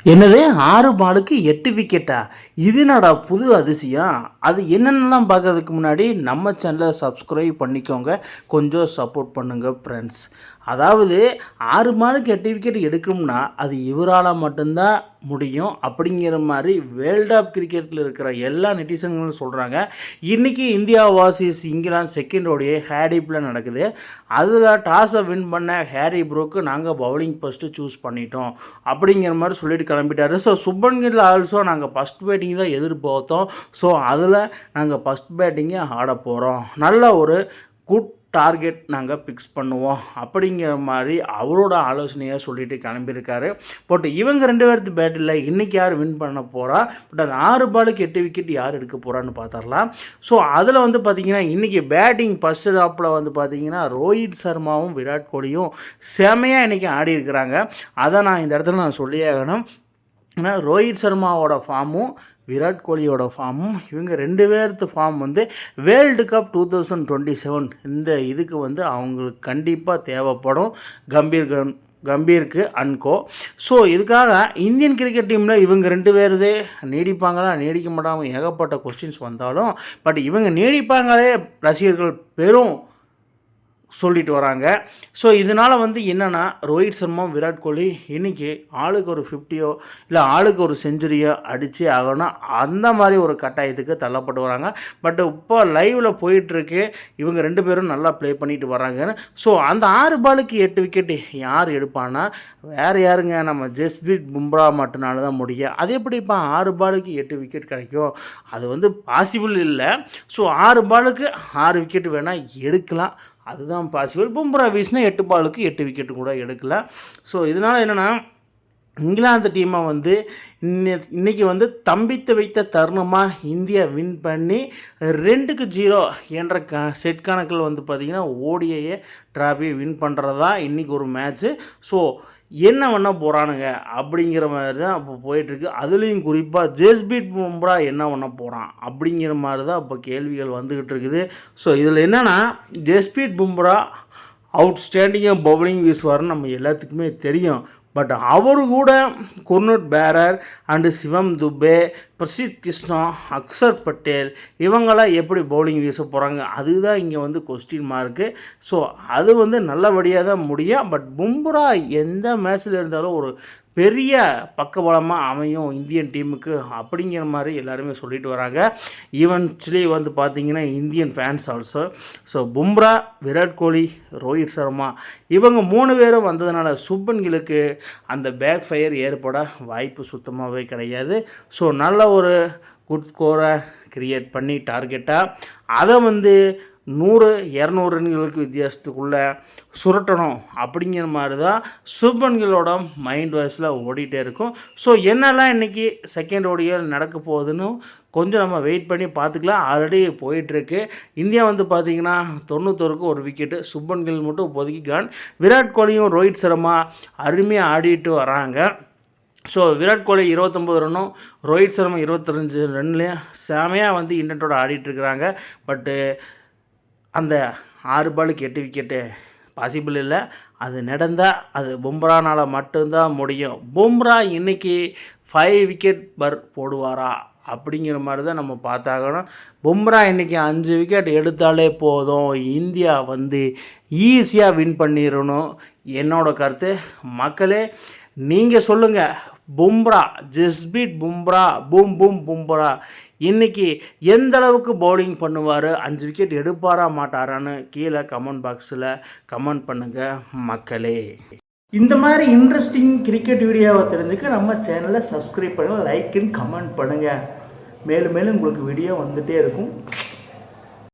என்னது 6 பாலுக்கு 8 விக்கெட்டா? இது என்னடா புது அதிசயம்? அது என்னென்னலாம் பார்க்கறதுக்கு முன்னாடி நம்ம சேனலை சப்ஸ்கிரைப் பண்ணிக்கோங்க. கொஞ்சம் சப்போர்ட் பண்ணுங்கள் ஃப்ரெண்ட்ஸ். அதாவது 6 பாலுக்கு 8 விக்கெட் எடுக்கணும்னா அது இவரால் மட்டும்தான் முடியும் அப்படிங்கிற மாதிரி வேர்ல்ட் ஆஃப் கிரிக்கெட்டில் இருக்கிற எல்லா நெட்டிசன்களும் சொல்கிறாங்க. இன்றைக்கி இந்தியா வார்சஸ் இங்கிலாந்து செகண்டோடைய ஹேரிப்பில் நடக்குது. அதில் டாஸை வின் பண்ண ஹேரி ப்ரூக்கு நாங்கள் பவுலிங் ஃபஸ்ட்டு சூஸ் பண்ணிட்டோம் அப்படிங்கிற மாதிரி சொல்லிட்டு கிளம்பிட்டாரு. ஸோ சுப்மன் கில் ஆல்சோ நாங்கள் ஃபஸ்ட் பேட்டிங் தான் எதிர்பார்த்தோம். ஸோ அதில் நாங்கள் ஃபஸ்ட் பேட்டிங்கே ஆட போகிறோம், நல்ல ஒரு குட் டார்கெட் நாங்கள் ஃபிக்ஸ் பண்ணுவோம் அப்படிங்கிற மாதிரி அவரோட ஆலோசனையாக சொல்லிட்டு கிளம்பியிருக்காரு. பட் இவங்க 2 பேர்த்து பேட்டில் இன்றைக்கி யார் வின் பண்ண போகிறா, பட் அந்த 6 பாலுக்கு 8 விக்கெட் யார் எடுக்க போகிறான்னு பார்த்துடலாம். ஸோ அதில் வந்து பார்த்திங்கன்னா இன்றைக்கி பேட்டிங் ஃபஸ்ட் ஹாப்பில் வந்து பார்த்திங்கன்னா ரோஹித் சர்மாவும் விராட் கோலியும் செமையாக இன்றைக்கி ஆடி இருக்கிறாங்க. அதை நான் இந்த இடத்துல நான் சொல்லியே ஆகணும். ஏன்னா ரோஹித் சர்மாவோட ஃபார்மும் விராட் கோலியோட ஃபார்மும் இவங்க 2 பேர்த்து ஃபார்ம் வந்து வேர்ல்டு கப் 2027 இந்த இதுக்கு வந்து அவங்களுக்கு கண்டிப்பாக தேவைப்படும் கம்பீருக்கு அன்கோ. ஸோ இதுக்காக இந்தியன் கிரிக்கெட் டீமில் இவங்க 2 பேருதே நீடிப்பாங்களா நீடிக்க மாட்டாமல் ஏகப்பட்ட கொஸ்டின்ஸ் வந்தாலும் பட் இவங்க நீடிப்பாங்களே ரசிகர்கள் பெரும் சொல்லிட்டு வராங்க. ஸோ இதனால் வந்து என்னென்னா ரோஹித் சர்மா விராட் கோலி இன்றைக்கி ஆளுக்கு ஒரு 50யோ இல்லை ஆளுக்கு ஒரு செஞ்சுரியோ அடித்து ஆகணும் அந்த மாதிரி ஒரு கட்டாயத்துக்கு தள்ளப்பட்டு வராங்க. பட் இப்போ லைவில் போயிட்டுருக்கு இவங்க 2 பேரும் நல்லா ப்ளே பண்ணிட்டு வராங்கன்னு. ஸோ அந்த 6 பாலுக்கு 8 விக்கெட்டு யார் எடுப்பான்னா வேறு யாருங்க, நம்ம ஜஸ்பிரீத் பும்ரா மட்டும்னால தான் முடியும். அது எப்படி இப்போ 6 பாலுக்கு 8 விக்கெட் கிடைக்கும்? அது வந்து பாசிபிள் இல்லை. ஸோ 6 பாலுக்கு 6 விக்கெட் வேணால் எடுக்கலாம், அதுதான் பாசிபிள். பும்ரா வீசினா 8 பாலுக்கு 8 விக்கெட்டு கூட எடுக்கலாம். ஸோ இதனால் என்னென்னா இங்கிலாந்து டீமை வந்து இன்றைக்கி வந்து தம்பித்து வைத்த தருணமாக இந்தியா வின் பண்ணி 2-0 என்ற செட் கணக்கில் வந்து பார்த்திங்கன்னா ஓடிஐயே ட்ராஃபி வின் பண்ணுறதா இன்றைக்கி ஒரு மேட்ச்சு. ஸோ என்ன பண்ண போகிறானுங்க அப்படிங்கிற மாதிரி தான் இப்போ போயிட்டுருக்கு. அதுலேயும் குறிப்பாக ஜஸ்பிரீத் பும்ரா என்ன பண்ண போகிறான் அப்படிங்கிற மாதிரி தான் இப்போ கேள்விகள் வந்துக்கிட்டு இருக்குது. ஸோ இதில் என்னென்னா ஜஸ்பிரீத் பும்ரா அவுட்ஸ்டாண்டிங்காக பவுலிங் வீசுவார்னு நம்ம எல்லாத்துக்குமே தெரியும். பட் அவரு கூட குர்னூட் பேரர் அண்டு சிவம் துபே, பிரசித் கிருஷ்ணா, அக்ஷர் பட்டேல் இவங்களாம் எப்படி பவுலிங் வீச போகிறாங்க அதுதான் இங்கே வந்து கொஸ்டின் மார்க்கு. ஸோ அது வந்து நல்லபடியாக தான் முடியும். பட் பும்ரா எந்த மேட்ச்சில் இருந்தாலும் ஒரு பெரிய பக்கபலமாக அமையும் இந்தியன் டீமுக்கு அப்படிங்கிற மாதிரி எல்லாருமே சொல்லிட்டு வராங்க. ஈவென்ச்சுவலி வந்து பார்த்திங்கன்னா Indian fans also. So Bumrah, Virat Kohli, Rohit Sharma இவங்க 3 பேரும் வந்ததுனால சுப்மன் கில்லுக்கு அந்த பேக் ஃபயர் ஏற்பட வாய்ப்பு சுத்தமாகவே கிடையாது. ஸோ நல்ல ஒரு குட் ஸ்கோரை க்ரியேட் பண்ணி டார்கெட்டாக அதை வந்து 100-200 ரன்களுக்கு வித்தியாசத்துக்குள்ளே சுரட்டணும் அப்படிங்கிற மாதிரி தான் சுப்மன் கில்லோட மைண்ட் வாய்ஸில் ஓடிட்டே இருக்கும். ஸோ என்னெல்லாம் இன்றைக்கி செகண்ட் ஓடியில் நடக்க போகுதுன்னு கொஞ்சம் நம்ம வெயிட் பண்ணி பார்த்துக்கலாம். ஆல்ரெடி போயிட்டுருக்கு. இந்தியா வந்து பார்த்திங்கன்னா 91க்கு ஒரு விக்கெட்டு, சுப்மன் கில் மட்டும் இப்போதைக்கு கான். விராட் கோலியும் ரோஹித் சர்மா அருமையாக ஆடிட்டு வராங்க. ஸோ விராட் கோலி 29 ரன்னும் ரோஹித் சர்மா 25 ரன்லேயும் செமையாக வந்து இண்டன்ட்டோட ஆடிட்டுருக்குறாங்க. பட்டு அந்த 6 பாலுக்கு 8 விக்கெட்டு பாசிபிள் இல்லை. அது நடந்தால் அது பும்ரானால் மட்டும்தான் முடியும். பும்ரா இன்றைக்கி 5 விக்கெட் போடுவாரா அப்படிங்கிற மாதிரி தான் நம்ம பார்த்தாகணும். பும்ரா இன்றைக்கி 5 விக்கெட் எடுத்தாலே போதும், இந்தியா வந்து ஈஸியாக வின் பண்ணிடணும் என்னோடய கருத்து. மக்களே நீங்கள் சொல்லுங்கள், பும்ரா ஜஸ்பிரீத் பும்ரா பும்ரா இன்றைக்கி எந்த அளவுக்கு பவுலிங் பண்ணுவார், 5 விக்கெட் எடுப்பாரா மாட்டாரான்னு கீழே கமெண்ட் பாக்ஸில் கமெண்ட் பண்ணுங்கள் மக்களே. இந்த மாதிரி இன்ட்ரெஸ்டிங் கிரிக்கெட் வீடியோவை தெரிஞ்சுக்க நம்ம சேனலை சப்ஸ்கிரைப் பண்ணுங்கள், லைக் அண்ட் கமெண்ட் பண்ணுங்கள். மேலும் மேலும் உங்களுக்கு வீடியோ வந்துகிட்டே இருக்கும்.